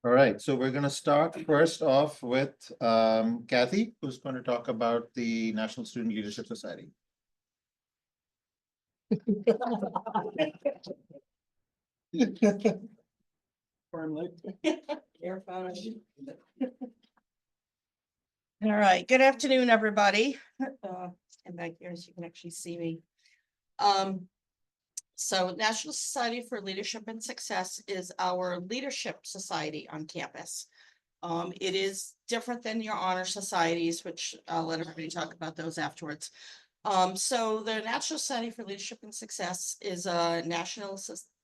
All right, so we're going to start first off with Kathy, who's going to talk about the National Student Leadership Society. All right, good afternoon, everybody. And back here so you can actually see me. So National Society for Leadership and Success is our leadership society on campus. It is different than your honor societies, which I'll let everybody talk about those afterwards. So the National Society for Leadership and Success is a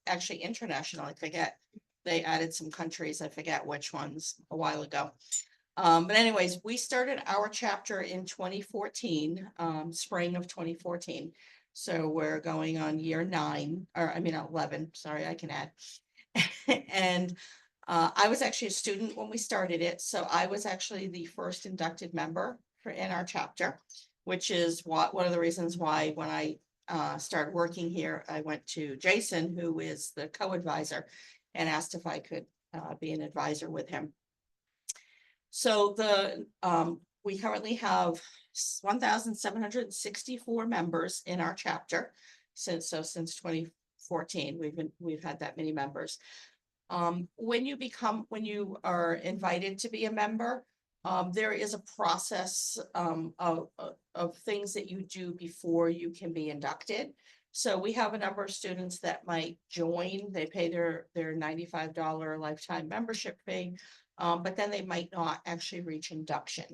actually international, I forget. They added some countries, I forget which ones a while ago. But anyways, we started our chapter in 2014, spring of 2014. So we're going on year 9, or I mean 11, sorry, I can add. And I was actually a student when we started it. So I was actually the first inducted member in our chapter, which is one of the reasons why when I started working here, I went to Jason, who is the co-advisor, and asked if I could be an advisor with him. So we currently have 1,764 members in our chapter since 2014. We've had that many members. When you are invited to be a member, there is a process of things that you do before you can be inducted. So we have a number of students that might join. They pay their $95 lifetime membership fee. But then they might not actually reach induction.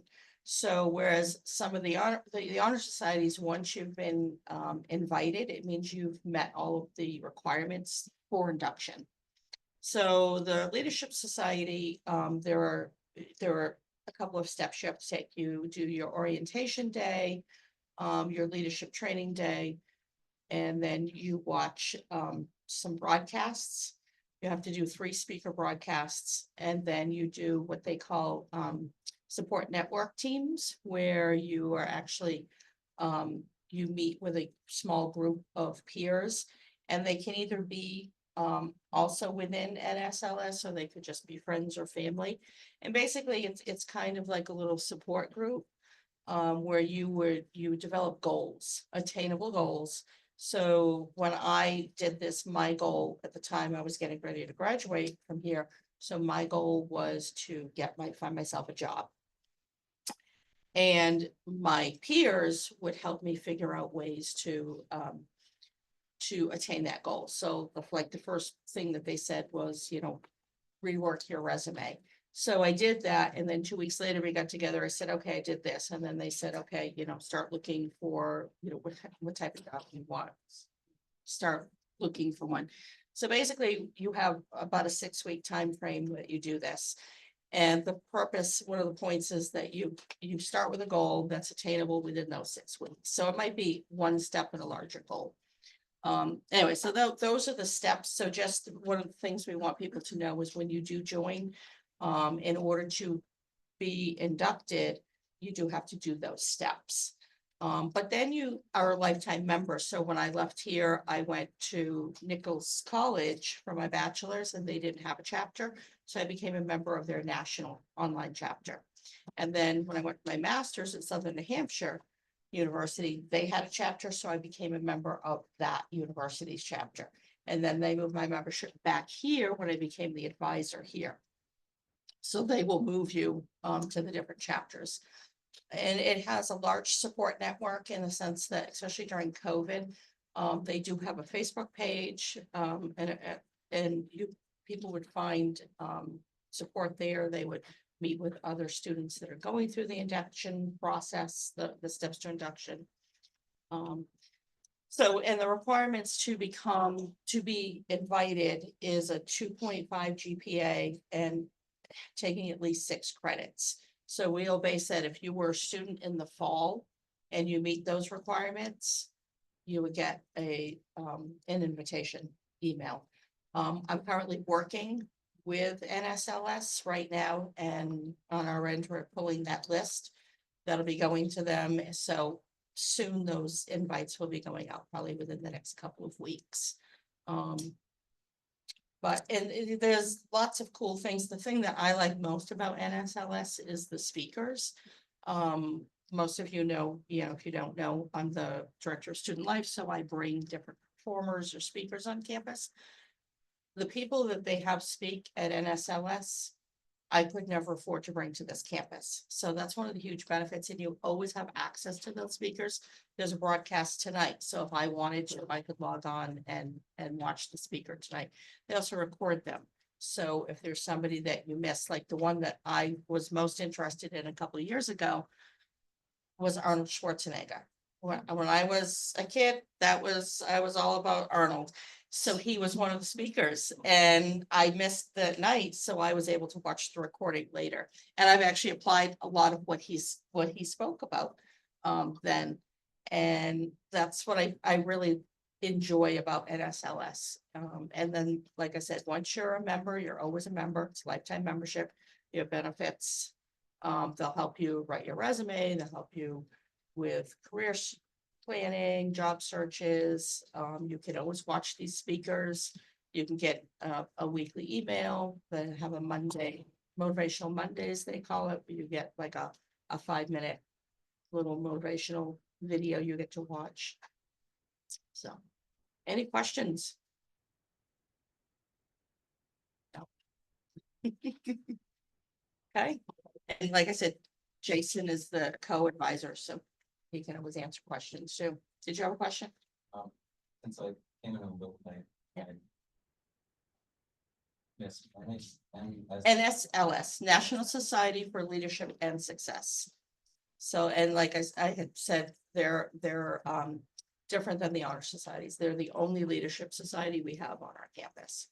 So whereas some of the honor societies, once you've been invited, it means you've met all of the requirements for induction. So the Leadership Society, there are a couple of steps you have to take. You do your orientation day, your leadership training day, and then you watch some broadcasts. You have to do 3 speaker broadcasts, and then you do what they call support network teams, where you are actually, you meet with a small group of peers, and they can either be also within NSLS, or they could just be friends or family. And basically it's kind of like a little support group where you develop goals, attainable goals. So when I did this, my goal at the time, I was getting ready to graduate from here. So my goal was to find myself a job. And my peers would help me figure out ways to attain that goal. So the first thing that they said was, rework your resume. So I did that. And then 2 weeks later, we got together. I said, okay, I did this. And then they said, okay, start looking for, what type of job you want. Start looking for one. So basically you have about a 6-week time frame that you do this. And the purpose, one of the points is that you start with a goal that's attainable within those 6 weeks. So it might be one step in a larger goal. Anyway, so those are the steps. So just one of the things we want people to know is when you do join, in order to be inducted, you do have to do those steps. But then you are a lifetime member. So when I left here, I went to Nichols College for my bachelor's, and they didn't have a chapter. So I became a member of their national online chapter. And then when I went to my master's at Southern New Hampshire University, they had a chapter. So I became a member of that university's chapter. And then they moved my membership back here when I became the advisor here. So they will move you to the different chapters. And it has a large support network in the sense that, especially during COVID, they do have a Facebook page, and people would find support there. They would meet with other students that are going through the induction process, the steps to induction. So, and the requirements to be invited is a 2.5 GPA and taking at least 6 credits. So we'll base that if you were a student in the fall and you meet those requirements, you would get an invitation email. I'm currently working with NSLS right now, and on our end, we're pulling that list that'll be going to them. So soon those invites will be going out, probably within the next couple of weeks. But, there's lots of cool things. The thing that I like most about NSLS is the speakers. Most of you know, if you don't know, I'm the director of student life, so I bring different performers or speakers on campus. The people that they have speak at NSLS, I could never afford to bring to this campus. So that's one of the huge benefits, and you always have access to those speakers. There's a broadcast tonight, so if I wanted to, I could log on and watch the speaker tonight. They also record them. So if there's somebody that you missed, like the one that I was most interested in a couple of years ago was Arnold Schwarzenegger. When I was a kid, I was all about Arnold. So he was one of the speakers, and I missed the night, so I was able to watch the recording later. And I've actually applied a lot of what he spoke about then. And that's what I really enjoy about NSLS. And then, like I said, once you're a member, you're always a member. It's lifetime membership. You have benefits. They'll help you write your resume. They'll help you with career planning, job searches. You can always watch these speakers. You can get a weekly email. They have a Monday, Motivational Mondays, they call it. You get like a 5-minute little motivational video you get to watch. So, any questions? No. Okay, and like I said, Jason is the co-advisor, so he can always answer questions too. Did you have a question? Since I came in on the night. Yeah. Yes. NSLS, National Society for Leadership and Success. So, and like I had said, they're different than the honor societies. They're the only leadership society we have on our campus.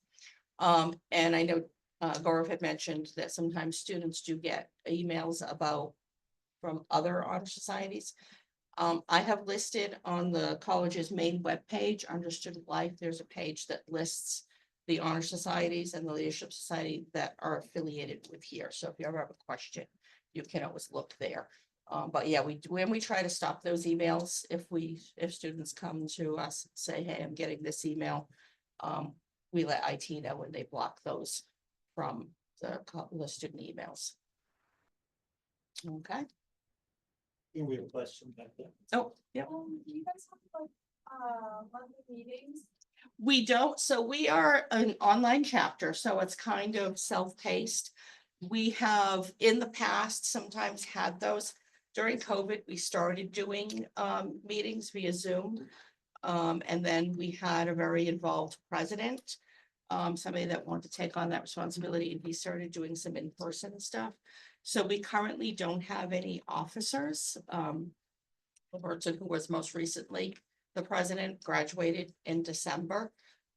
And I know Gaurav had mentioned that sometimes students do get emails from other honor societies. I have listed on the college's main webpage under student life, there's a page that lists the honor societies and the leadership society that are affiliated with here. So if you ever have a question, you can always look there. But yeah, when we try to stop those emails, if students come to us and say, hey, I'm getting this email, we let IT know when they block those from the student emails. Okay. We have a question back there. Oh, yeah. Do you guys have like, monthly meetings? We don't, so we are an online chapter, so it's kind of self-paced. We have in the past sometimes had those. During COVID, we started doing meetings via Zoom. And then we had a very involved president, somebody that wanted to take on that responsibility, and he started doing some in-person stuff. So we currently don't have any officers. The person who was most recently the president graduated in December.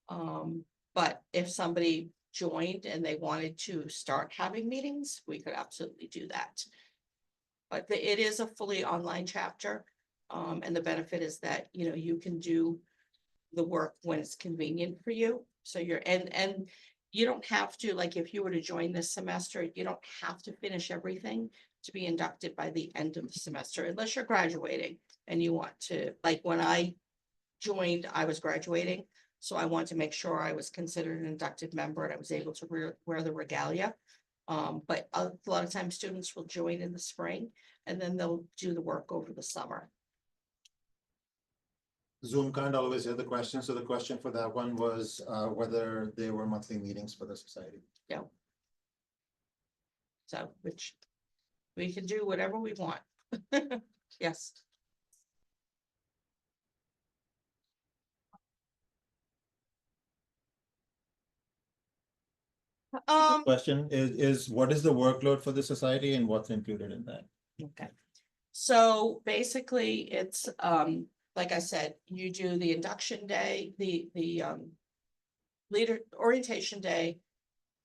But if somebody joined and they wanted to start having meetings, we could absolutely do that. But it is a fully online chapter. And the benefit is that, you can do the work when it's convenient for you. So and you don't have to, like, if you were to join this semester, you don't have to finish everything to be inducted by the end of the semester, unless you're graduating and you want to, like when I joined, I was graduating. So I wanted to make sure I was considered an inducted member and I was able to wear the regalia. But a lot of times students will join in the spring and then they'll do the work over the summer. Zoom can't always hear the question, so the question for that one was whether there were monthly meetings for the society. So, which we can do whatever we want. Yes. Question is what is the workload for the society and what's included in that? Okay. So basically it's, like I said, you do the induction day, the leader orientation day,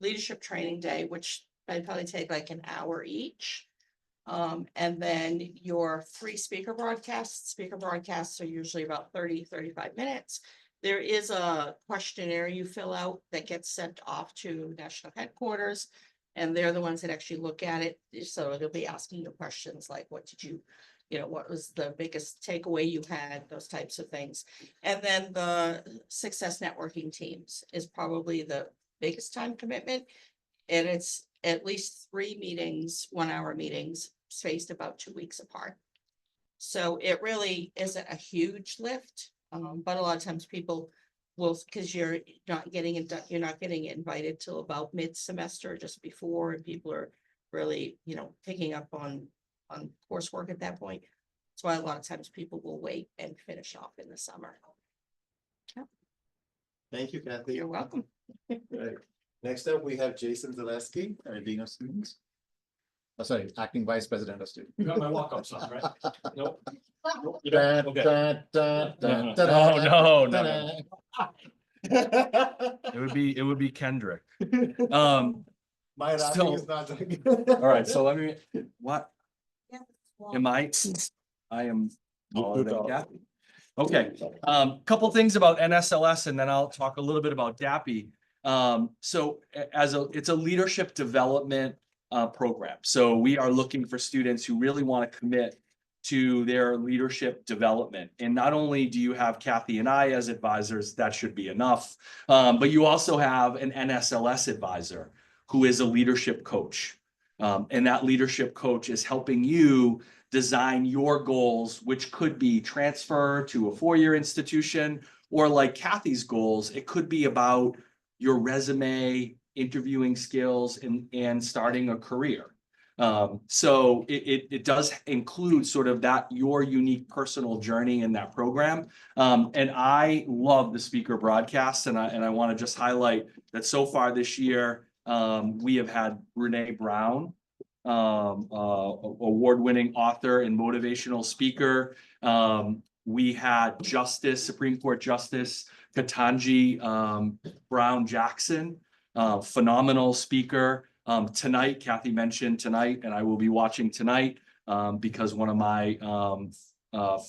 leadership training day, which I'd probably take like an hour each. And then your 3 speaker broadcasts are usually about 30-35 minutes. There is a questionnaire you fill out that gets sent off to national headquarters, and they're the ones that actually look at it. So they'll be asking you questions like, what did you, what was the biggest takeaway you had, those types of things. And then the success networking teams is probably the biggest time commitment. And it's at least 3 meetings, 1-hour meetings, spaced about 2 weeks apart. So it really isn't a huge lift, but a lot of times people will, because you're not getting it, you're not getting invited till about mid-semester, just before, and people are really, picking up on coursework at that point. That's why a lot of times people will wait and finish off in the summer. Thank you, Kathy. You're welcome. Right. Next up, we have Jason Zaleski, our Dean of Students. Oh, sorry, Acting Vice President of Students. You got my walk-up song, right? Nope. Da, Okay. da, da, da, No, da, no, da, no, da. It would be Kendrick. My rapping So- is not doing. All right, so let me, what, am I am taller than Kathy. Okay, couple things about NSLS and then I'll talk a little bit about DAPI. So it's a leadership development program. So we are looking for students who really want to commit to their leadership development. And not only do you have Kathy and I as advisors, that should be enough, but you also have an NSLS advisor who is a leadership coach. And that leadership coach is helping you design your goals, which could be transfer to a 4-year institution, or like Kathy's goals, it could be about your resume, interviewing skills, and starting a career. So it does include sort of that, your unique personal journey in that program. And I love the speaker broadcast, and I want to just highlight that so far this year, we have had Brene Brown, award-winning author and motivational speaker. We had Supreme Court Justice Ketanji Brown Jackson, phenomenal speaker. Tonight, Kathy mentioned tonight, and I will be watching tonight because one of my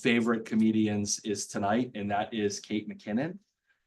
favorite comedians is tonight, and that is Kate McKinnon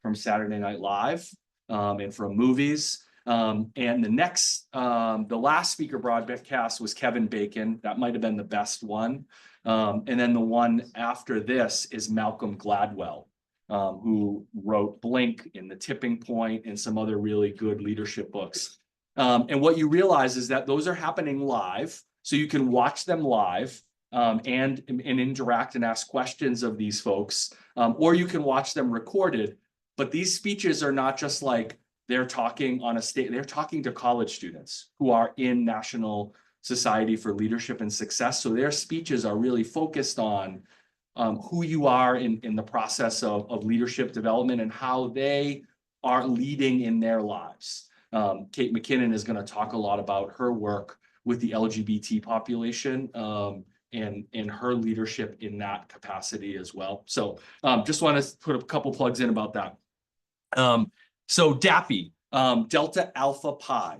from Saturday Night Live and from movies. And the last speaker broadcast was Kevin Bacon. That might have been the best one. And then the one after this is Malcolm Gladwell, who wrote Blink and The Tipping Point and some other really good leadership books. And what you realize is that those are happening live, so you can watch them live and interact and ask questions of these folks, or you can watch them recorded. But these speeches are not just like they're talking on a stage, they're talking to college students who are in National Society for Leadership and Success. So their speeches are really focused on who you are in the process of leadership development and how they are leading in their lives. Kate McKinnon is going to talk a lot about her work with the LGBT population and her leadership in that capacity as well. So just want to put a couple plugs in about that. So DAPI, Delta Alpha Pi.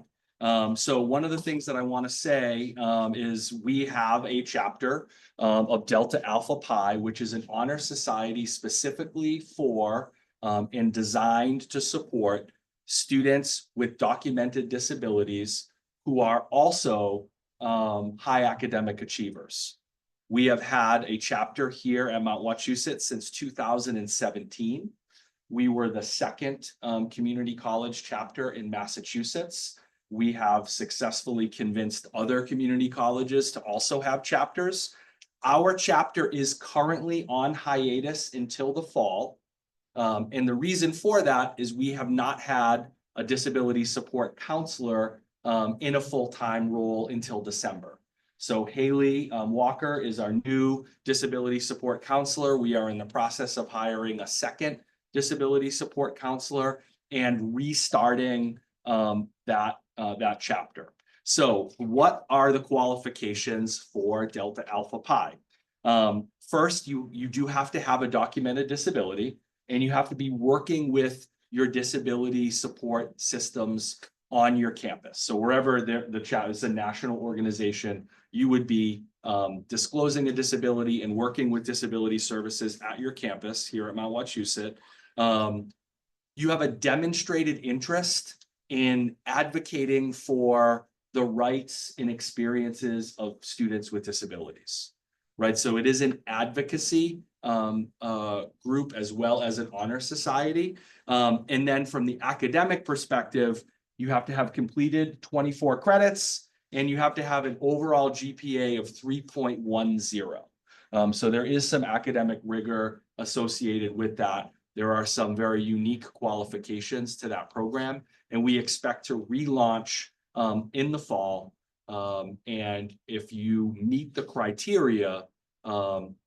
So one of the things that I want to say is we have a chapter of Delta Alpha Pi, which is an honor society specifically for and designed to support students with documented disabilities who are also high academic achievers. We have had a chapter here at Mount Wachusett since 2017. We were the second community college chapter in Massachusetts. We have successfully convinced other community colleges to also have chapters. Our chapter is currently on hiatus until the fall. And the reason for that is we have not had a disability support counselor in a full-time role until December. So Haley Walker is our new disability support counselor. We are in the process of hiring a second disability support counselor and restarting that chapter. So what are the qualifications for Delta Alpha Pi? First, you do have to have a documented disability, and you have to be working with your disability support systems on your campus. So wherever the chat is a national organization, you would be disclosing a disability and working with disability services at your campus here at Mount Wachusett. You have a demonstrated interest in advocating for the rights and experiences of students with disabilities, right? So it is an advocacy group as well as an honor society. And then from the academic perspective, you have to have completed 24 credits and you have to have an overall GPA of 3.10. So there is some academic rigor associated with that. There are some very unique qualifications to that program, and we expect to relaunch in the fall. And if you meet the criteria,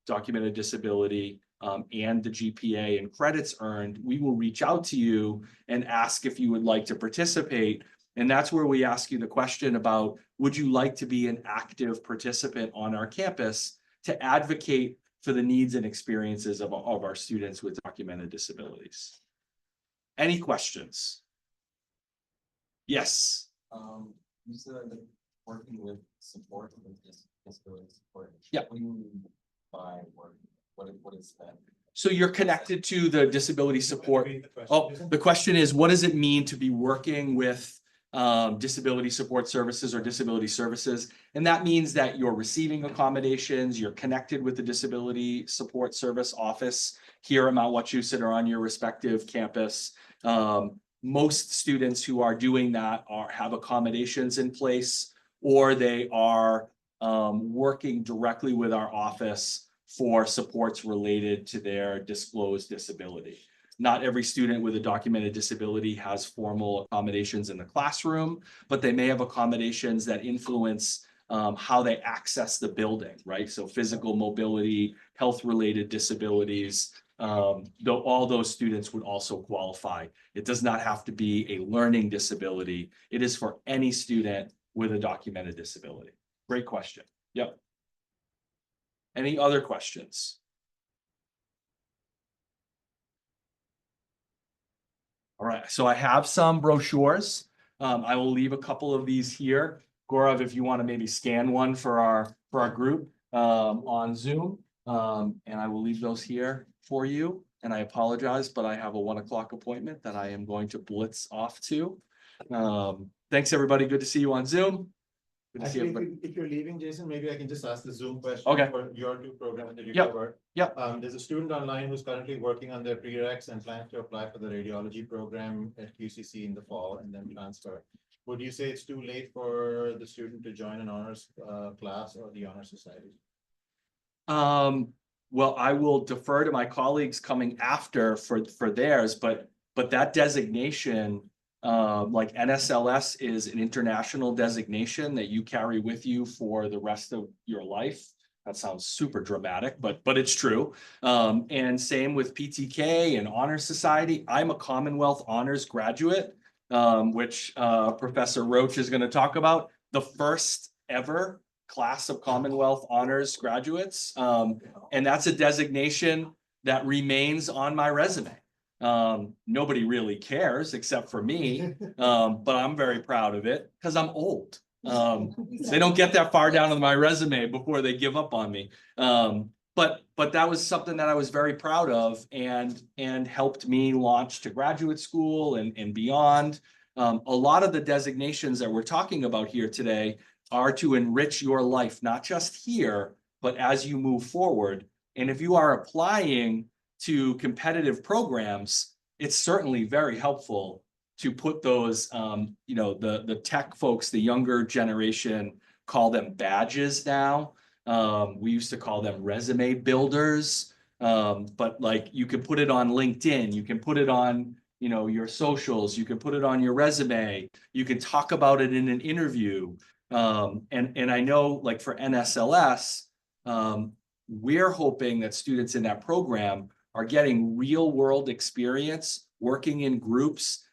documented disability, and the GPA and credits earned, we will reach out to you and ask if you would like to participate. And that's where we ask you the question about, would you like to be an active participant on our campus to advocate for the needs and experiences of our students with documented disabilities? Any questions? Yes. You said that working with support with disability support. Yeah. What do you mean by working? What is that? So you're connected to the disability support. Oh, the question is, what does it mean to be working with disability support services or disability services? And that means that you're receiving accommodations, you're connected with the disability support service office here at Mount Wachusett or on your respective campus. Most students who are doing that have accommodations in place, or they are working directly with our office for supports related to their disclosed disability. Not every student with a documented disability has formal accommodations in the classroom, but they may have accommodations that influence how they access the building, right? So physical mobility, health-related disabilities, though all those students would also qualify. It does not have to be a learning disability. It is for any student with a documented disability. Great question. Yep. Any other questions? All right, so I have some brochures. I will leave a couple of these here. Gaurav, if you want to maybe scan one for our group on Zoom, and I will leave those here for you. And I apologize, but I have a 1 o'clock appointment that I am going to blitz off to. Thanks, everybody. Good to see you on Zoom. Good to see Actually, everybody. if you're leaving, Jason, maybe I can just ask the Zoom question. Okay. For your two programs that you Yep. covered. Yep. There's a student online who's currently working on their prereqs and plans to apply for the radiology program at QCC in the fall and then transfer. Would you say it's too late for the student to join an honors class or the honor society? Well, I will defer to my colleagues coming after for theirs, but that designation, like NSLS is an international designation that you carry with you for the rest of your life. That sounds super dramatic, but it's true. And same with PTK and Honor Society. I'm a Commonwealth Honors graduate, which Professor Roach is going to talk about. The first ever class of Commonwealth Honors graduates. And that's a designation that remains on my resume. Nobody really cares except for me, but I'm very proud of it because I'm old. They don't get that far down on my resume before they give up on me. But that was something that I was very proud of and helped me launch to graduate school and beyond. A lot of the designations that we're talking about here today are to enrich your life, not just here, but as you move forward. And if you are applying to competitive programs, it's certainly very helpful to put those, the tech folks, the younger generation call them badges now. We used to call them resume builders, but like you can put it on LinkedIn, you can put it on, your socials, you can put it on your resume, you can talk about it in an interview. And I know like for NSLS, we're hoping that students in that program are getting real world experience, working in groups,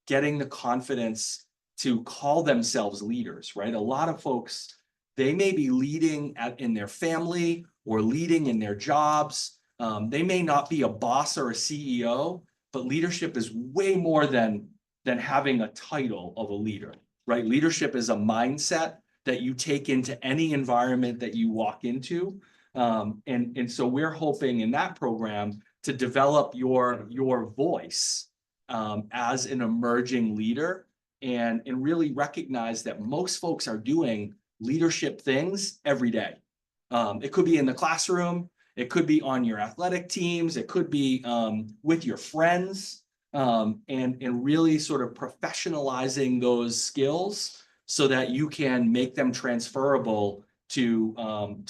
getting the confidence to call themselves leaders, right? A lot of folks, they may be leading in their family or leading in their jobs. They may not be a boss or a CEO, but leadership is way more than having a title of a leader, right? Leadership is a mindset that you take into any environment that you walk into. And so we're hoping in that program to develop your voice as an emerging leader and really recognize that most folks are doing leadership things every day. It could be in the classroom, It could be on your athletic teams, it could be with your friends, and really sort of professionalizing those skills so that you can make them transferable to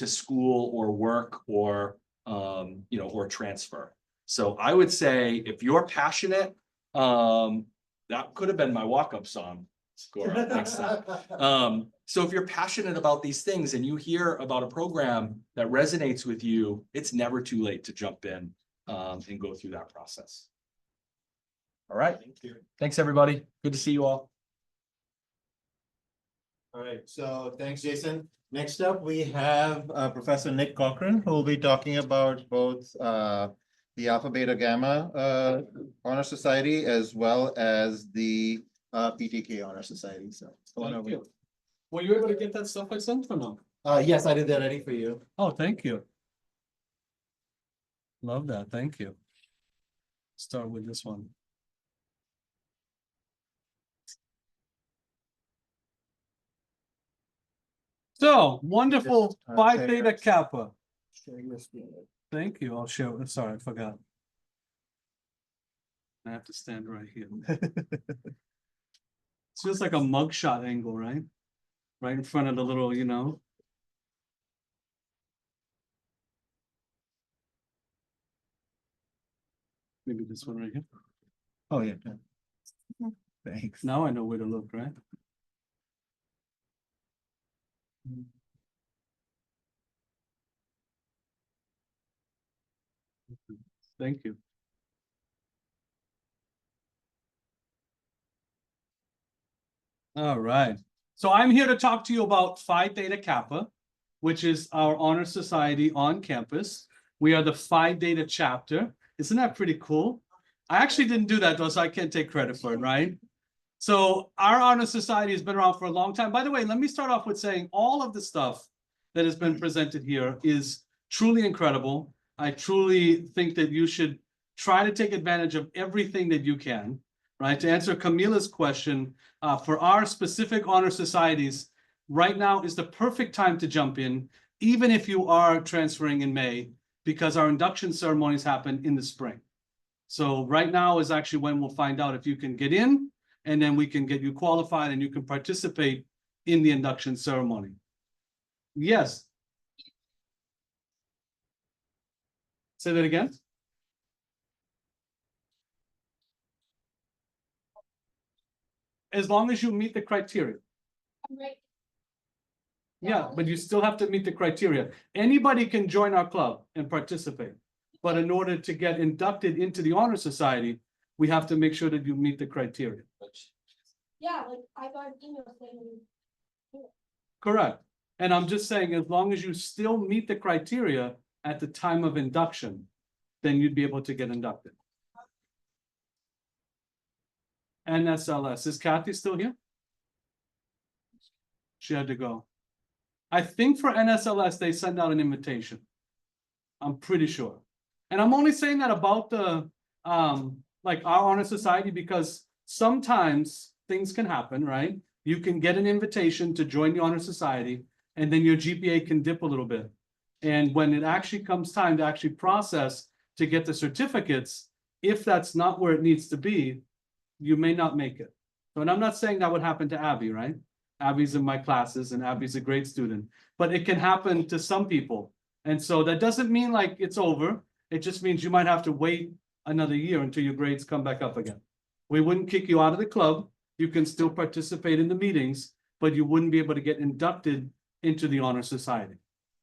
school or work or or transfer. So I would say if you're passionate, that could have been my walk-up song. Score next time. So if you're passionate about these things and you hear about a program that resonates with you, it's never too late to jump in and go through that process. All right. Thank you. Thanks, everybody. Good to see you all. All right, so thanks, Jason. Next up, we have Professor Nick Cochran, who will be talking about both the Alpha Beta Gamma Honor Society as well as the PTK Honor Society. So go on Thank over. you. Were you able to get that stuff I sent for now? Yes, I did that ready for you. Oh, thank you. Love that, thank you. Start with this one. So, wonderful Just, Phi share Theta yours. Kappa. Share your screen. Thank you, I'll show, sorry, I forgot. I have to stand right here. It's just like a mugshot angle, right? Right in front of the little, Maybe this one right here. Oh, yeah. Thanks. Now I know where to look, right? Thank you. All right. So I'm here to talk to you about Phi Theta Kappa, which is our honor society on campus. We are the Phi Theta chapter. Isn't that pretty cool? I actually didn't do that though, so I can't take credit for it, right? So our honor society has been around for a long time. By the way, let me start off with saying all of the stuff that has been presented here is truly incredible. I truly think that you should try to take advantage of everything that you can, right? To answer Camila's question, for our specific honor societies, right now is the perfect time to jump in, even if you are transferring in May, because our induction ceremonies happen in the spring. So right now is actually when we'll find out if you can get in, and then we can get you qualified and you can participate in the induction ceremony. Yes. Say that again. As long as you meet the criteria. Right. Yeah, but you still have to meet the criteria. Anybody can join our club and participate. But in order to get inducted into the honor society, we have to make sure that you meet the criteria. Yeah, like I got an email saying. Correct. And I'm just saying, as long as you still meet the criteria at the time of induction, then you'd be able to get inducted. NSLS, is Kathy still here? She had to go. I think for NSLS, they send out an invitation. I'm pretty sure. And I'm only saying that about the, like our honor society, because sometimes things can happen, right? You can get an invitation to join the honor society, and then your GPA can dip a little bit. And when it actually comes time to actually process to get the certificates, if that's not where it needs to be, you may not make it. So, and I'm not saying that would happen to Abby, right? Abby's in my classes and Abby's a great student, but it can happen to some people. And so that doesn't mean like it's over. It just means you might have to wait another year until your grades come back up again. We wouldn't kick you out of the club. You can still participate in the meetings, but you wouldn't be able to get inducted into the honor society.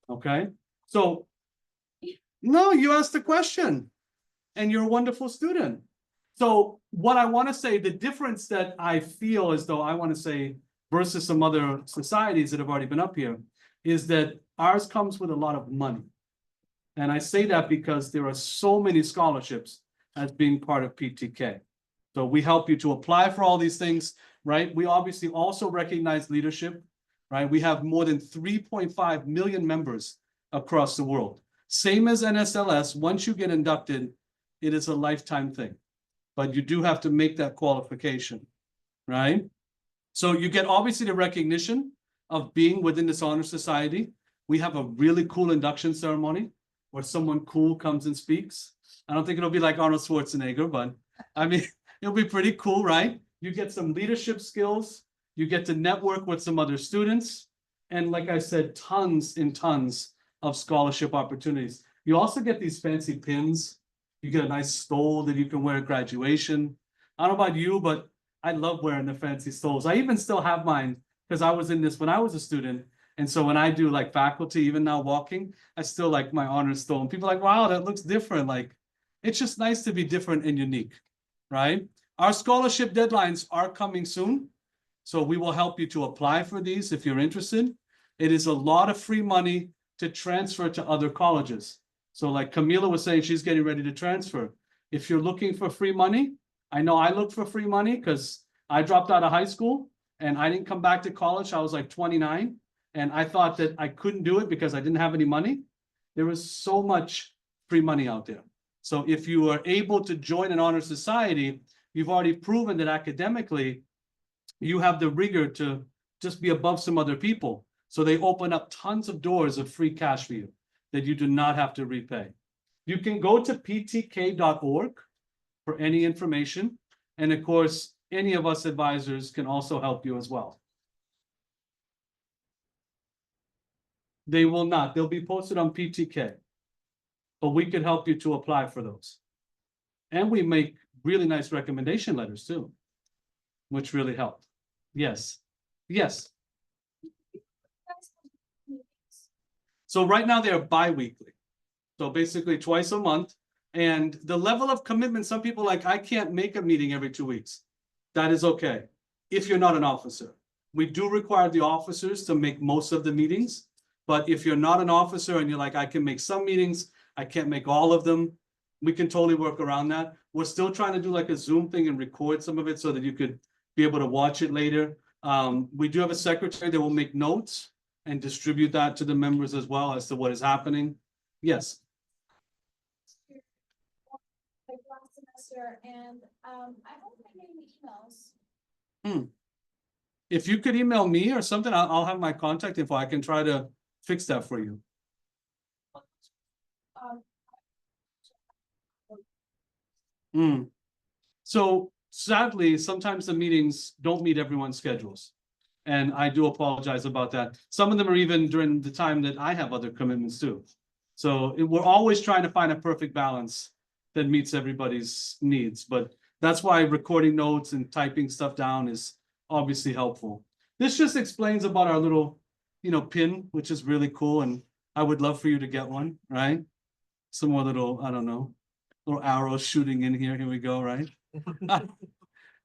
Okay? So, no, you asked the question and you're a wonderful student. So what I want to say, the difference that I feel as though I want to say versus some other societies that have already been up here is that ours comes with a lot of money. And I say that because there are so many scholarships as being part of PTK. So we help you to apply for all these things, right? We obviously also recognize leadership, right? We have more than 3.5 million members across the world. Same as NSLS, once you get inducted, it is a lifetime thing. But you do have to make that qualification, right? So you get obviously the recognition of being within this honor society. We have a really cool induction ceremony. where someone cool comes and speaks. I don't think it'll be like Arnold Schwarzenegger, but I mean, it'll be pretty cool, right? You get some leadership skills, you get to network with some other students. And like I said, tons and tons of scholarship opportunities. You also get these fancy pins. You get a nice stole that you can wear at graduation. I don't know about you, but I love wearing the fancy stoles. I even still have mine because I was in this when I was a student. And so when I do like faculty, even now walking, I still like my honors stole. And people are like, wow, that looks different. Like, it's just nice to be different and unique, right? Our scholarship deadlines are coming soon. So we will help you to apply for these if you're interested. It is a lot of free money to transfer to other colleges. So like Camila was saying, she's getting ready to transfer. If you're looking for free money, I know I looked for free money because I dropped out of high school and I didn't come back to college. I was like 29 and I thought that I couldn't do it because I didn't have any money. There was so much free money out there. So if you are able to join an honor society, you've already proven that academically, you have the rigor to just be above some other people. So they open up tons of doors of free cash for you that you do not have to repay. You can go to ptk.org for any information. And of course, any of us advisors can also help you as well. They will not. They'll be posted on PTK. But we can help you to apply for those. And we make really nice recommendation letters too, which really help. Yes. Yes. So right now they're bi-weekly. So basically twice a month. And the level of commitment, some people like, I can't make a meeting every 2 weeks. That is okay. If you're not an officer, we do require the officers to make most of the meetings. But if you're not an officer and you're like, I can make some meetings, I can't make all of them, we can totally work around that. We're still trying to do like a Zoom thing and record some of it so that you could be able to watch it later. We do have a secretary that will make notes and distribute that to the members as well as to what is happening. Yes. Like last semester, and I don't get any emails. If you could email me or something, I'll have my contact info. I can try to fix that for you. So sadly, sometimes the meetings don't meet everyone's schedules. And I do apologize about that. Some of them are even during the time that I have other commitments too. So we're always trying to find a perfect balance that meets everybody's needs. But that's why recording notes and typing stuff down is obviously helpful. This just explains about our little, pin, which is really cool. And I would love for you to get one, right? Some more little, I don't know, little arrows shooting in here. Here we go, right?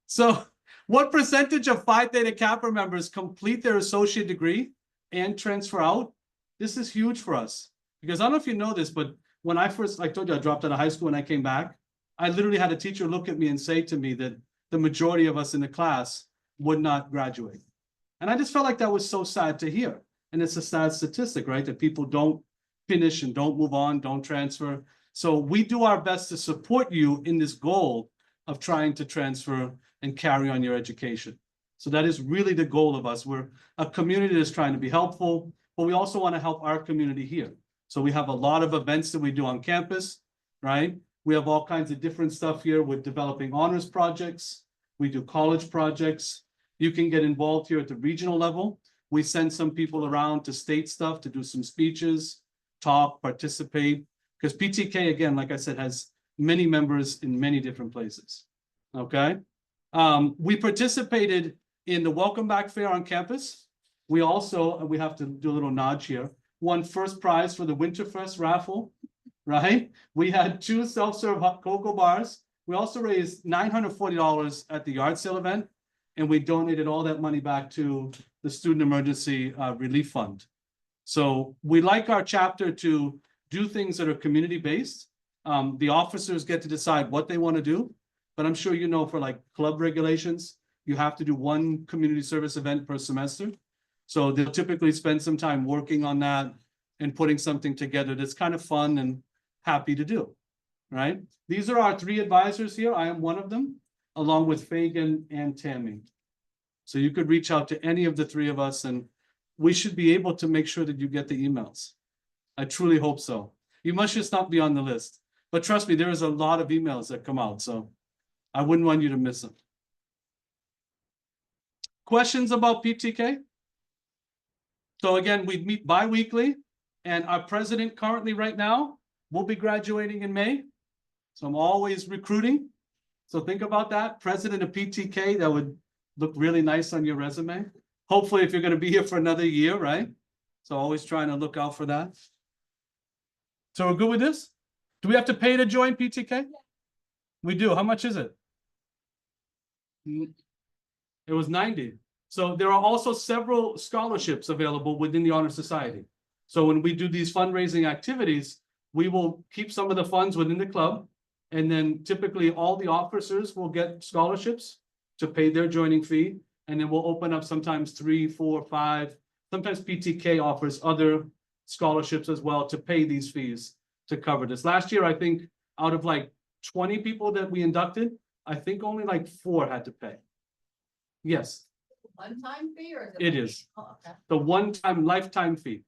So what percentage of Phi Theta Kappa members complete their associate degree and transfer out? This is huge for us because I don't know if you know this, but when I first, I told you I dropped out of high school and I came back, I literally had a teacher look at me and say to me that the majority of us in the class would not graduate. And I just felt like that was so sad to hear. And it's a sad statistic, right? That people don't finish and don't move on, don't transfer. So we do our best to support you in this goal of trying to transfer and carry on your education. So that is really the goal of us. We're a community that's trying to be helpful, but we also want to help our community here. So we have a lot of events that we do on campus, right? We have all kinds of different stuff here with developing honors projects. We do college projects. You can get involved here at the regional level. We send some people around to state stuff to do some speeches, talk, participate. Because PTK, again, like I said, has many members in many different places, okay? We participated in the Welcome Back Fair on campus. We also, we have to do a little notch here, won first prize for the Winterfest raffle, right? We had 2 self-serve hot cocoa bars. We also raised $940 at the yard sale event, and we donated all that money back to the Student Emergency Relief Fund. So we like our chapter to do things that are community-based. The officers get to decide what they want to do, but I'm sure you know for like club regulations, you have to do 1 community service event per semester. So they'll typically spend some time working on that and putting something together that's kind of fun and happy to do, right? These are our 3 advisors here. I am one of them, along with Fagan and Tammy. So you could reach out to any of the 3 of us and we should be able to make sure that you get the emails. I truly hope so. You must just not be on the list. But trust me, there is a lot of emails that come out, so I wouldn't want you to miss them. Questions about PTK? So again, we meet bi-weekly, and our president currently right now will be graduating in May. So I'm always recruiting. So think about that. President of PTK, that would look really nice on your resume. Hopefully, if you're going to be here for another year, right? So always trying to look out for that. So we're good with this? Do we have to pay to join PTK? We do. How much is it? It was 90. So there are also several scholarships available within the Honor Society. So when we do these fundraising activities, we will keep some of the funds within the club. And then typically all the officers will get scholarships to pay their joining fee. And then we'll open up sometimes 3, 4, 5. Sometimes PTK offers other scholarships as well to pay these fees to cover this. Last year, I think out of like 20 people that we inducted, I think only like 4 had to pay. Yes, One-time fee or? it is Oh, okay. the one-time lifetime fee.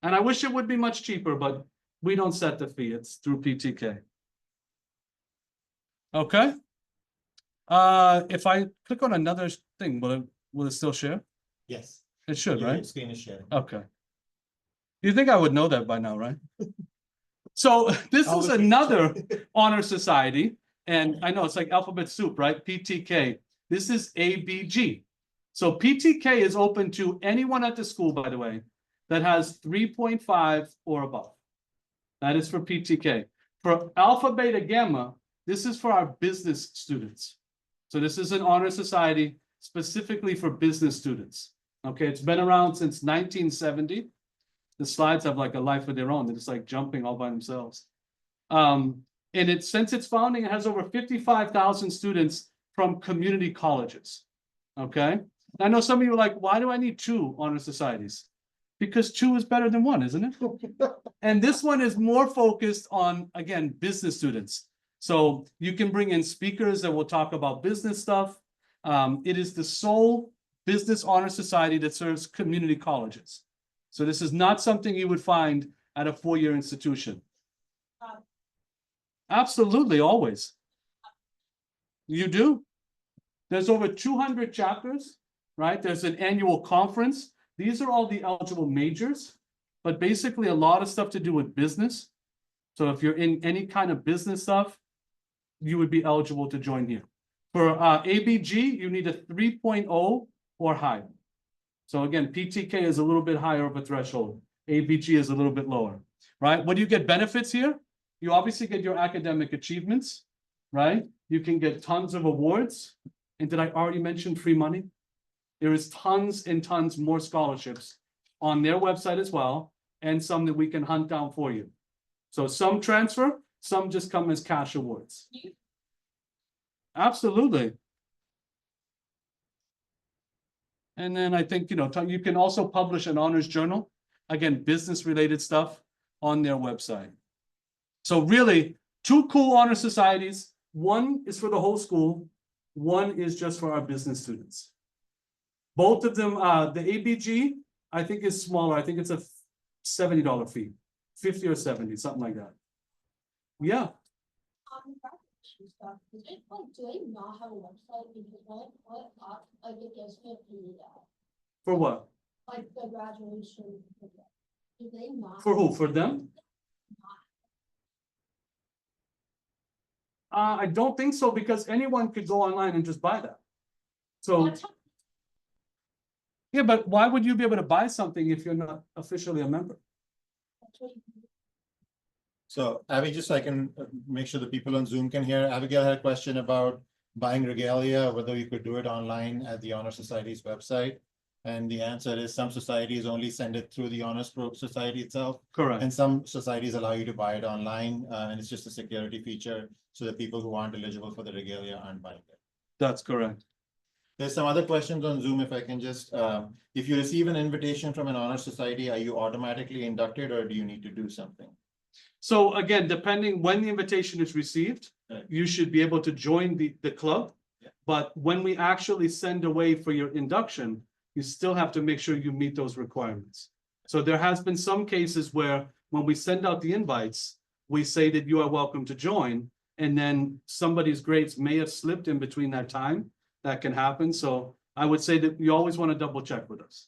And I wish it would be much cheaper, but we don't set the fee. It's through PTK. Okay. If I click on another thing, will it still share? Yes. It should, Your right? screen is sharing. Okay. You think I would know that by now, right? So this is another honor society, and I know it's like alphabet soup, right? PTK. This is ABG. So PTK is open to anyone at the school, by the way, that has 3.5 or above. That is for PTK. For Alpha Beta Gamma, this is for our business students. So this is an honor society specifically for business students. Okay, it's been around since 1970. The slides have like a life of their own. They're just like jumping all by themselves. And since its founding, it has over 55,000 students from community colleges. Okay, I know some of you are like, why do I need 2 honor societies? Because 2 is better than 1, isn't it? And this one is more focused on, again, business students. So you can bring in speakers that will talk about business stuff. It is the sole business honor society that serves community colleges. So this is not something you would find at a 4-year institution. Absolutely, always. You do. There's over 200 chapters, right? There's an annual conference. These are all the eligible majors, but basically a lot of stuff to do with business. So if you're in any kind of business stuff, you would be eligible to join here. For ABG, you need a 3.0 or higher. So again, PTK is a little bit higher of a threshold. ABG is a little bit lower, right? What do you get benefits here? You obviously get your academic achievements, right? You can get tons of awards. And did I already mention free money? There is tons and tons more scholarships on their website as well, and some that we can hunt down for you. So some transfer, some just come as cash awards. Absolutely. And then I think, you can also publish an honors journal, again, business related stuff on their website. So really 2 cool honor societies. 1 is for the whole school. 1 is just for our business students. Both of them, the ABG, I think is smaller. I think it's a $70 fee, 50 or 70, something like that. Yeah. Stuff, do they not have a website? Because what it gives me For what? like the graduation. Do they not? For who? For them? I don't think so, because anyone could go online and just buy that. So, That's how- yeah, but why would you be able to buy something if you're not officially a member? that's what you- So Abby, just so I can make sure the people on Zoom can hear, Abigail had a question about buying regalia, whether you could do it online at the Honor Society's website. And the answer is some societies only send it through the Honors Society itself. Correct. And some societies allow you to buy it online, and it's just a security feature, so that people who aren't eligible for the regalia aren't buying it. That's correct. There's some other questions on Zoom, if I can just, if you receive an invitation from an honor society, are you automatically inducted, or do you need to do something? So again, depending when the invitation is received, Right. you should be able to join the club. Yeah. But when we actually send away for your induction, you still have to make sure you meet those requirements. So there has been some cases where when we send out the invites, we say that you are welcome to join. And then somebody's grades may have slipped in between that time. That can happen. So I would say that you always want to double check with us.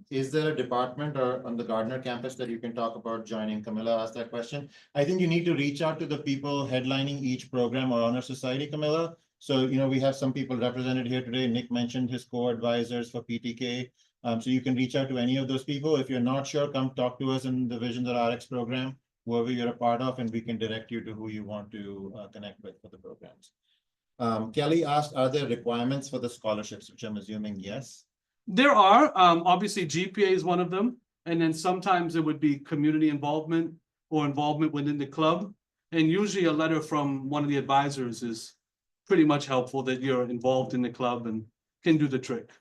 Is there a department or on the Gardner campus that you can talk about joining? Camilla asked that question. I think you need to reach out to the people headlining each program or honor society, Camilla. So, we have some people represented here today. Nick mentioned his co-advisors for PTK. So you can reach out to any of those people. If you're not sure, come talk to us in the Visions at RX program, whoever you're a part of, and we can direct you to who you want to connect with for the programs. Kelly asked, are there requirements for the scholarships, which I'm assuming yes. There are, obviously GPA is one of them. And then sometimes it would be community involvement or involvement within the club. And usually a letter from one of the advisors is pretty much helpful that you're involved in the club and can do the trick.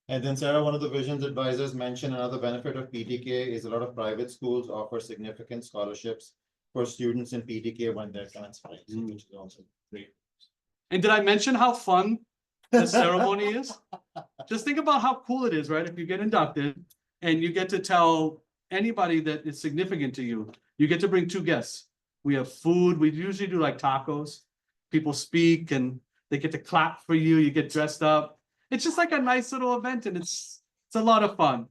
And then Sarah, one of the Visions advisors mentioned another benefit of PTK is a lot of private schools offer significant scholarships for students in PTK when they're transferring, which is also great. And did I mention how fun the ceremony is? Just think about how cool it is, right? If you get inducted and you get to tell anybody that is significant to you, you get to bring 2 guests. We have food. We usually do like tacos. People speak and they get to clap for you. You get dressed up. It's just like a nice little event and it's a lot of fun.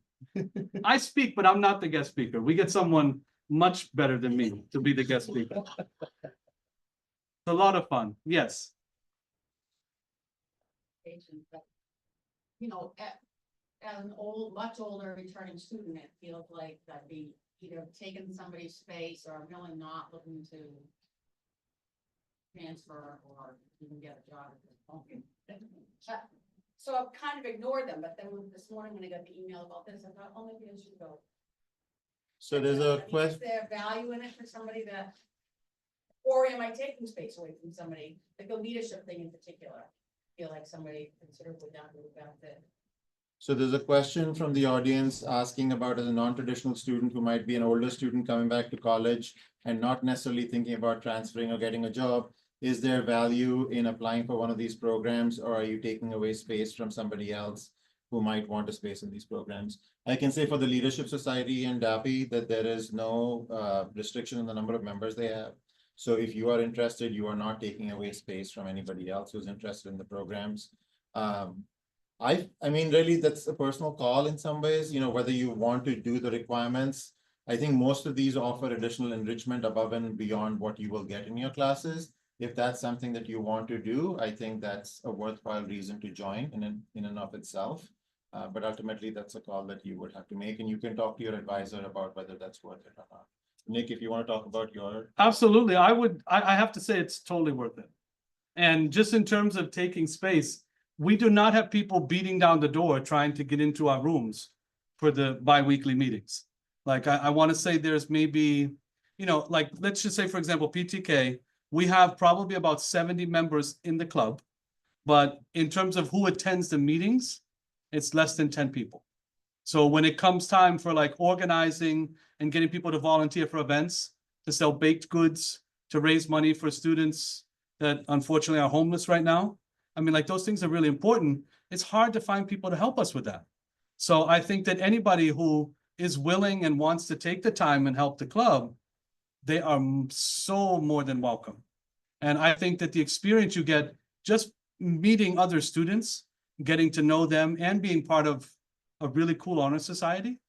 I speak, but I'm not the guest speaker. We get someone much better than me to be the guest speaker. It's a lot of fun. Yes. But, as an much older returning student, it feels like I'd be either taking somebody's space or I'm really not looking to transfer or even get a job at this point. So I've kind of ignored them, but then this morning when I got the email about this, I thought, oh, maybe I should go. So there's a Is question. there value in it for somebody that, or am I taking space away from somebody, like the leadership thing in particular? Feel like somebody considered would not really benefit. So there's a question from the audience asking about as a non-traditional student who might be an older student coming back to college and not necessarily thinking about transferring or getting a job. Is there value in applying for one of these programs, or are you taking away space from somebody else who might want a space in these programs? I can say for the Leadership Society and DAPI that there is no restriction on the number of members they have. So if you are interested, you are not taking away space from anybody else who's interested in the programs. I mean, really, that's a personal call in some ways, whether you want to do the requirements. I think most of these offer additional enrichment above and beyond what you will get in your classes. If that's something that you want to do, I think that's a worthwhile reason to join in and of itself. But ultimately, that's a call that you would have to make, and you can talk to your advisor about whether that's worth it or not. Nick, if you want to talk about your. Absolutely. I have to say it's totally worth it. And just in terms of taking space, we do not have people beating down the door trying to get into our rooms for the bi-weekly meetings. Like I want to say there's maybe, like let's just say, for example, PTK, we have probably about 70 members in the club, but in terms of who attends the meetings, it's less than 10 people. So when it comes time for like organizing and getting people to volunteer for events, to sell baked goods, to raise money for students that unfortunately are homeless right now, I mean, like those things are really important. It's hard to find people to help us with that. So I think that anybody who is willing and wants to take the time and help the club, they are so more than welcome. And I think that the experience you get just meeting other students, getting to know them and being part of a really cool honor society,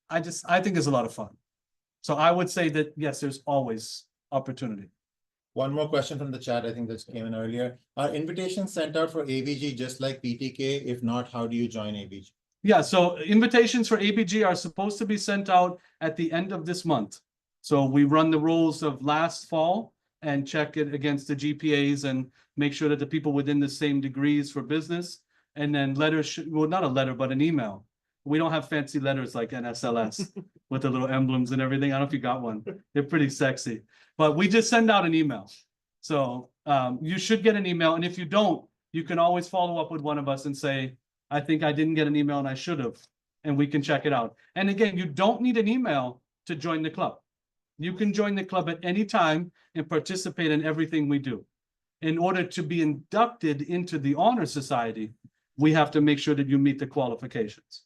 I think is a lot of fun. So I would say that, yes, there's always opportunity. One more question from the chat, I think this came in earlier. Are invitations sent out for ABG just like PTK? If not, how do you join ABG? Yeah, so invitations for ABG are supposed to be sent out at the end of this month. So we run the rules of last fall and check it against the GPAs and make sure that the people within the same degrees for business. And then letters, well, not a letter, but an email. We don't have fancy letters like NSLS with the little emblems and everything. I don't know if you got one. They're pretty sexy, but we just send out an email. So you should get an email. And if you don't, you can always follow up with one of us and say, I think I didn't get an email and I should have, and we can check it out. And again, you don't need an email to join the club. You can join the club at any time and participate in everything we do. In order to be inducted into the Honor Society, we have to make sure that you meet the qualifications.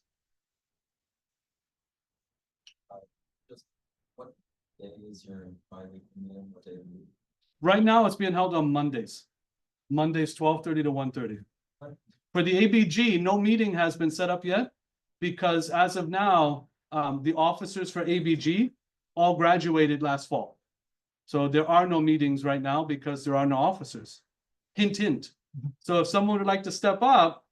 days your bi-weekly meeting, what day of the week? Right now, it's being held on Mondays. Mondays, 12:30 to 1:30. For the ABG, no meeting has been set up yet, because as of now, the officers for ABG all graduated last fall. So there are no meetings right now because there are no officers. Hint, hint. So if someone would like to step up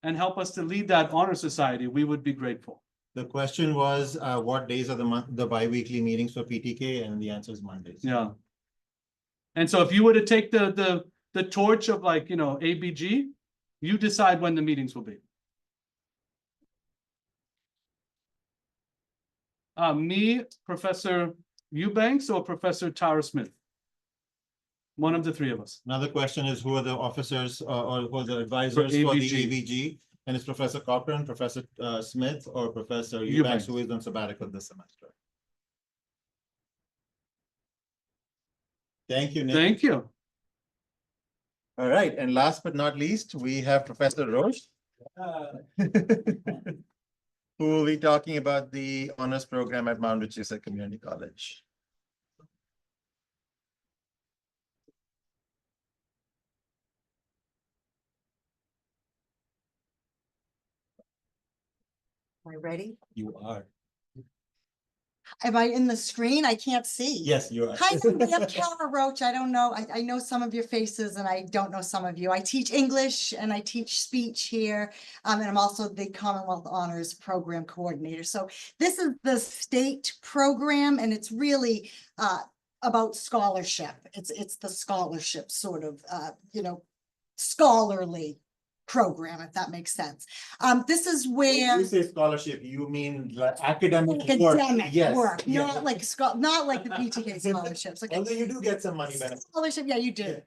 and help us to lead that honor society, we would be grateful. The question was, what days of the month, the bi-weekly meetings for PTK, and the answer is Mondays. Yeah. And so if you were to take the torch of, like, you know, ABG, you decide when the meetings will be. Me, Professor Eubanks, or Professor Tara Smith? One of the three of us. Another question is, who are the officers or who are the advisors for the ABG. ABG? And it's Professor Cochran, Professor Smith, or Professor Eubanks. Eubanks, who is on sabbatical this semester. Thank you, Nick. Thank you. All right, and last but not least, we have Professor Roche. Who will be talking about the honors program at Wachusett Community College. Am I ready? You are. Am I in the screen? I can't see. Yes, you are. Hi, everybody. I'm Kara Roach. I don't know. I know some of your faces and I don't know some of you. I teach English and I teach speech here. And I'm also the Commonwealth Honors Program Coordinator. So this is the state program, and it's really about scholarship. It's the scholarship sort of, you know, scholarly program, if that makes sense. This is When where you say scholarship, you mean like academic work? academic Yes, work, yes. not like not like the PTK scholarships. Like Although you do get some money benefit. scholarship, yeah, you do.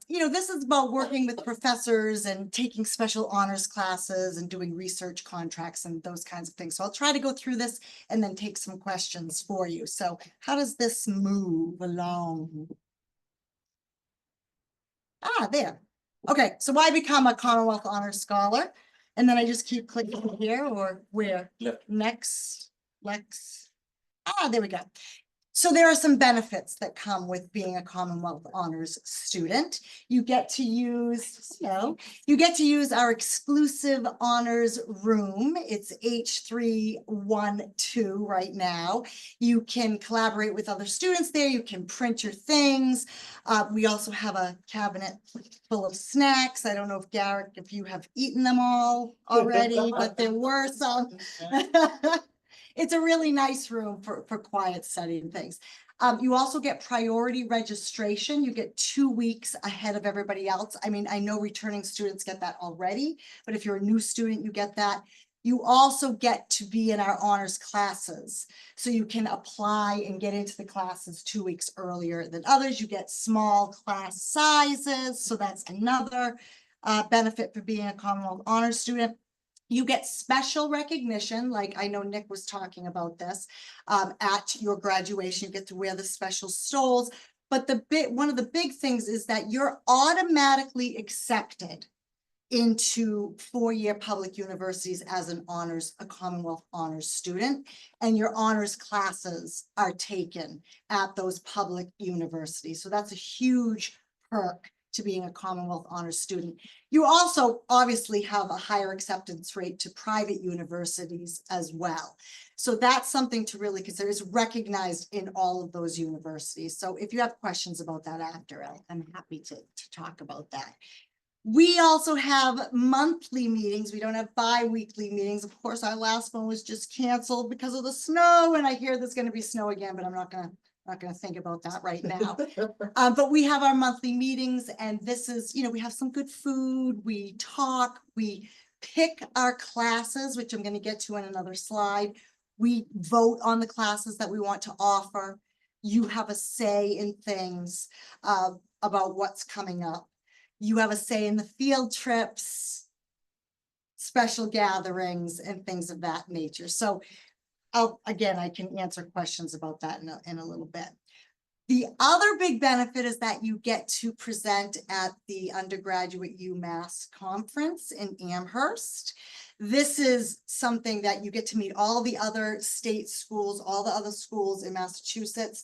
You know, this is about working with professors and taking special honors classes and doing research contracts and those kinds of things. So I'll try to go through this and then take some questions for you. So how does this move along? There. Okay, so why become a Commonwealth Honors Scholar? And then I just keep clicking here, or where? Left. Next, Lex. There we go. So there are some benefits that come with being a Commonwealth Honors student. You get to use, our exclusive honors room. It's H312 right now. You can collaborate with other students there. You can print your things. We also have a cabinet full of snacks. I don't know if Garrick, if you have eaten them all already, but there were some. It's a really nice room for quiet study and things. You also get priority registration. You get 2 weeks ahead of everybody else. I mean, I know returning students get that already, but if you're a new student, you get that. You also get to be in our honors classes. So you can apply and get into the classes 2 weeks earlier than others. You get small class sizes. So that's another benefit for being a Commonwealth Honors student. You get special recognition, like I know Nick was talking about this, at your graduation. You get to wear the special stoles. But one of the big things is that you're automatically accepted into four-year public universities as a Commonwealth Honors student, and your honors classes are taken at those public universities. So that's a huge perk to being a Commonwealth Honors student. You also obviously have a higher acceptance rate to private universities as well. So that's something to really consider. It's recognized in all of those universities. So if you have questions about that after, I'm happy to talk about that. We also have monthly meetings. We don't have bi-weekly meetings. Of course, our last one was just canceled because of the snow, and I hear there's going to be snow again, but I'm not going to think about that right now. But we have our monthly meetings, and this is, we have some good food. We talk, we pick our classes, which I'm going to get to in another slide. We vote on the classes that we want to offer. You have a say in things about what's coming up. You have a say in the field trips, special gatherings, and things of that nature. So I can answer questions about that in a little bit. The other big benefit is that you get to present at the undergraduate UMass conference in Amherst. This is something that you get to meet all the other state schools, all the other schools in Massachusetts.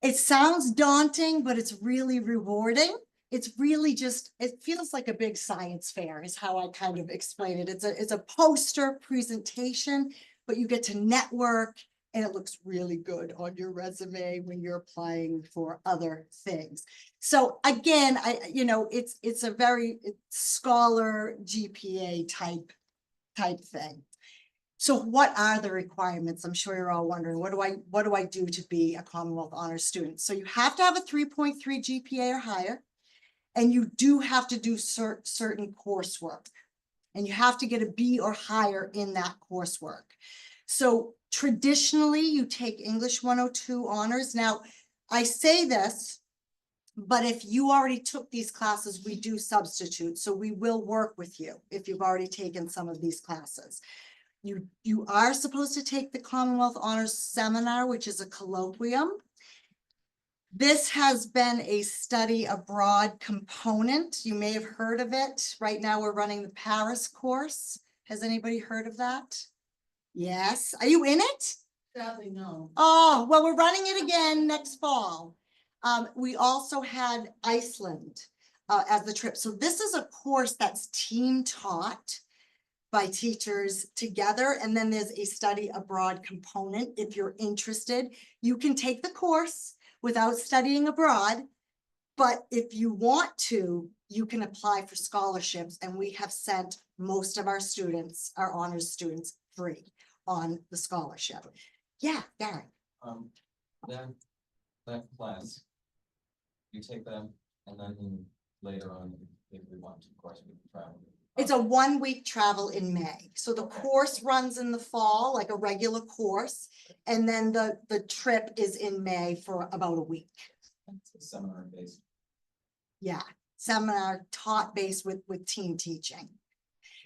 It sounds daunting, but it's really rewarding. It's really just, it feels like a big science fair is how I kind of explain it. It's a poster presentation, but you get to network and it looks really good on your resume when you're applying for other things. So again, it's a very scholar GPA type thing. So what are the requirements? I'm sure you're all wondering, what do I do to be a Commonwealth Honors student? So you have to have a 3.3 GPA or higher, and you do have to do certain coursework, and you have to get a B or higher in that coursework. So traditionally, you take English 102 honors. Now, I say this, but if you already took these classes, we do substitute. So we will work with you if you've already taken some of these classes. You are supposed to take the Commonwealth Honors Seminar, which is a colloquium. This has been a study abroad component. You may have heard of it. Right now, we're running the Paris course. Has anybody heard of that? Yes. Are you in it? Sadly, no. Oh, well, we're running it again next fall. We also had Iceland as the trip. So this is a course that's team taught by teachers together. And then there's a study abroad component. If you're interested, you can take the course without studying abroad. But if you want to, you can apply for scholarships. And we have sent most of our students, our honors students, free on the scholarship. Yeah, Darren. That class, you take them and then later on, if we want to, of course, we can travel. It's a 1-week travel in May. So the course runs in the fall, like a regular course. And then the trip is in May for about a week. It's seminar based. Yeah, seminar taught based with team teaching.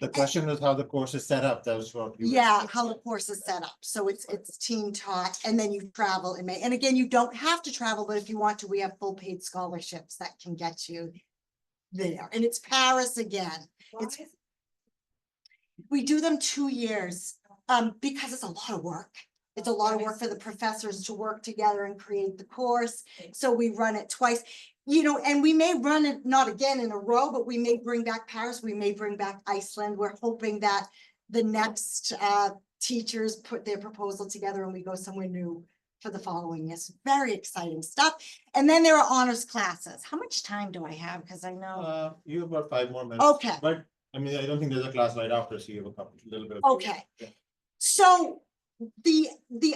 The question was how the course is set up. That was what you. Yeah, how the course is set up. So it's team taught, and then you travel in May. And again, you don't have to travel, but if you want to, we have full paid scholarships that can get you there. And it's Paris again. We do them 2 years because it's a lot of work. It's a lot of work for the professors to work together and create the course. So we run it twice, and we may run it not again in a row, but we may bring back Paris. We may bring back Iceland. We're hoping that the next teachers put their proposal together and we go somewhere new for the following year. So very exciting stuff. And then there are honors classes. How much time do I have? Because I know. You have about 5 more minutes. Okay. But I mean, I don't think there's a class right after, so you have a little bit of. Okay. Yeah. So the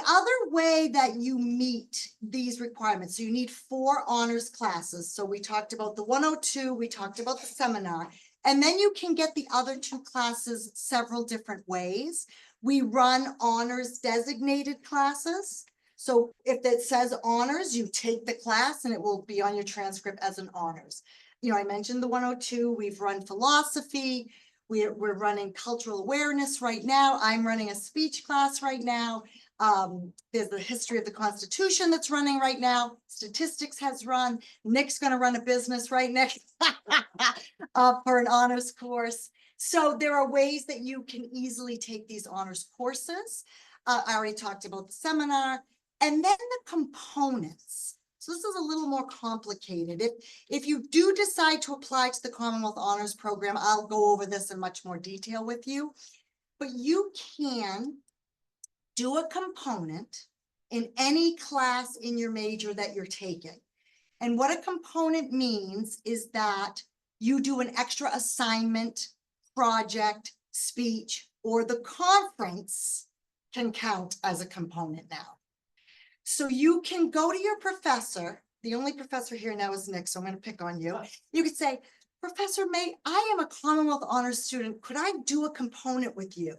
other way that you meet these requirements, so you need 4 honors classes. So we talked about the 102, we talked about the seminar, and then you can get the other 2 classes several different ways. We run honors designated classes. So if it says honors, you take the class and it will be on your transcript as an honors. I mentioned the 102, we've run philosophy, we're running cultural awareness right now. I'm running a speech class right now. There's the history of the Constitution that's running right now. Statistics has run. Nick's going to run a business right next for an honors course. So there are ways that you can easily take these honors courses. I already talked about the seminar, and then the components. So this is a little more complicated. If you do decide to apply to the Commonwealth Honors Program, I'll go over this in much more detail with you. But you can do a component in any class in your major that you're taking. And what a component means is that you do an extra assignment, project, speech, or the conference can count as a component now. So you can go to your professor. The only professor here now is Nick, so I'm going to pick on you. You could say, Professor May, I am a Commonwealth Honors student. Could I do a component with you?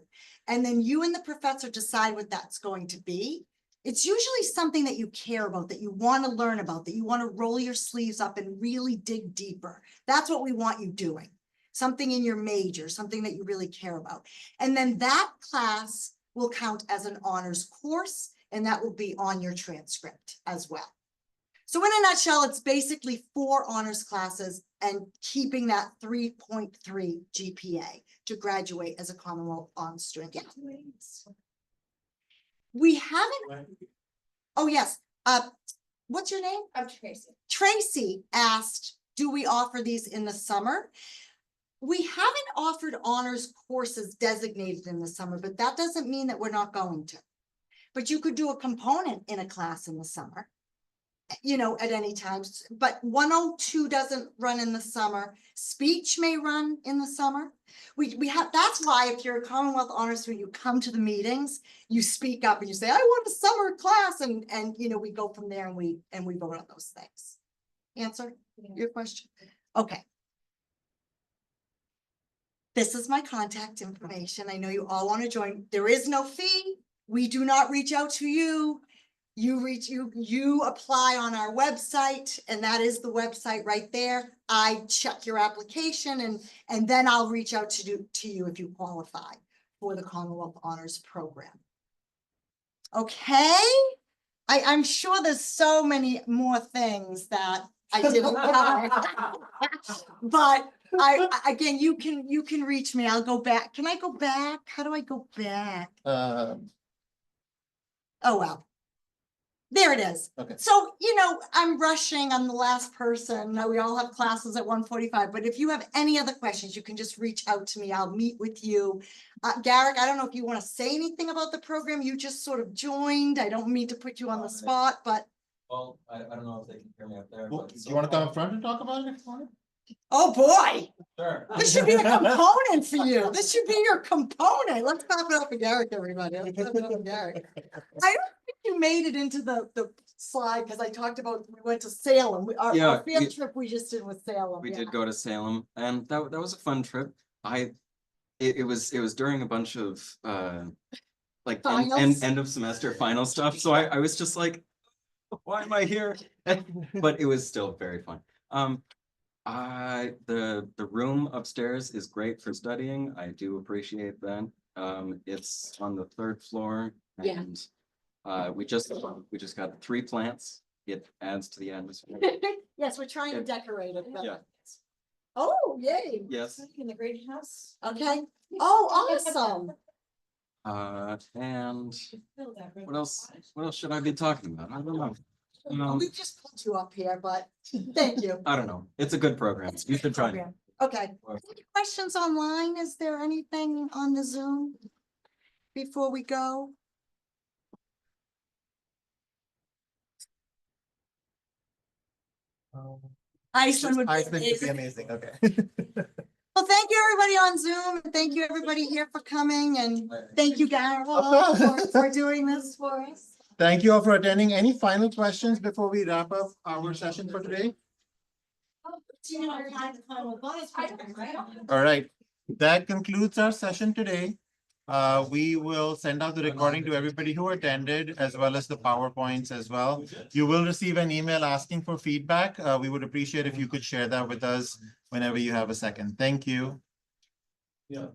And then you and the professor decide what that's going to be. It's usually something that you care about, that you want to learn about, that you want to roll your sleeves up and really dig deeper. That's what we want you doing. Something in your major, something that you really care about. And then that class will count as an honors course, and that will be on your transcript as well. So in a nutshell, it's basically 4 honors classes and keeping that 3.3 GPA to graduate as a Commonwealth honors student. Yeah. We haven't, oh yes, what's your name? I'm Tracy. Tracy asked, do we offer these in the summer? We haven't offered honors courses designated in the summer, but that doesn't mean that we're not going to. But you could do a component in a class in the summer, you know, at any time, but 102 doesn't run in the summer. Speech may run in the summer. We have, that's why if you're a Commonwealth honors student, you come to the meetings, you speak up and you say, I want a summer class, and you know, we go from there and we vote on those things. Answer your question? Okay. This is my contact information. I know you all want to join. There is no fee. We do not reach out to you. You apply on our website, and that is the website right there. I check your application and then I'll reach out to you if you qualify for the Commonwealth Honors Program. Okay, I'm sure there's so many more things that I didn't cover. But again, you can reach me. I'll go back. Can I go back? How do I go back? Oh, well. There it is. Okay. So, you know, I'm rushing. I'm the last person. Now, we all have classes at 1:45, but if you have any other questions, you can just reach out to me. I'll meet with you. Garrick, I don't know if you want to say anything about the program. You just sort of joined. I don't mean to put you on the spot, but. Well, I don't know if they can hear me up there. Well, but do so you want to come far- up front and talk about it if you want? Oh, boy. Sure. This should be a component for you. This should be your component. Let's clap it up for Garrick, everybody. Let's clap it up for Garrick. I don't think you made it into the slide because I talked about, we went to Salem. Our Yeah, field trip we just did with Salem. We yeah. did go to Salem, and that was a fun trip. It was during a bunch of like Finals? end of semester final stuff. So I was just like, why am I here? But it was still very fun. The room upstairs is great for studying. I do appreciate that. It's on the 3rd floor, Yeah. and we just got 3 plants. It adds to the atmosphere. Yes, we're trying to decorate it. but- Yeah. Oh, yay. Yes. In the greenhouse. Okay. Oh, awesome. And what else should I be talking about? I don't know. We just put you up here, but thank you. I don't know. It's a good program. It's a You good should try it. program. Okay. Any questions online? Is there anything on the Zoom before we go? Iceland would be Iceland would be amazing. amazing, okay. Well, thank you, everybody on Zoom. and Thank you, everybody here for coming, and thank you, Garrett, for doing this for us. Thank you all for attending. Any final questions before we wrap up our session for today? All right, that concludes our session today. We will send out the recording to everybody who attended, as well as the PowerPoints as well. You will receive an email asking for feedback. We would appreciate if you could share that with us whenever you have a second. Thank you. Yeah.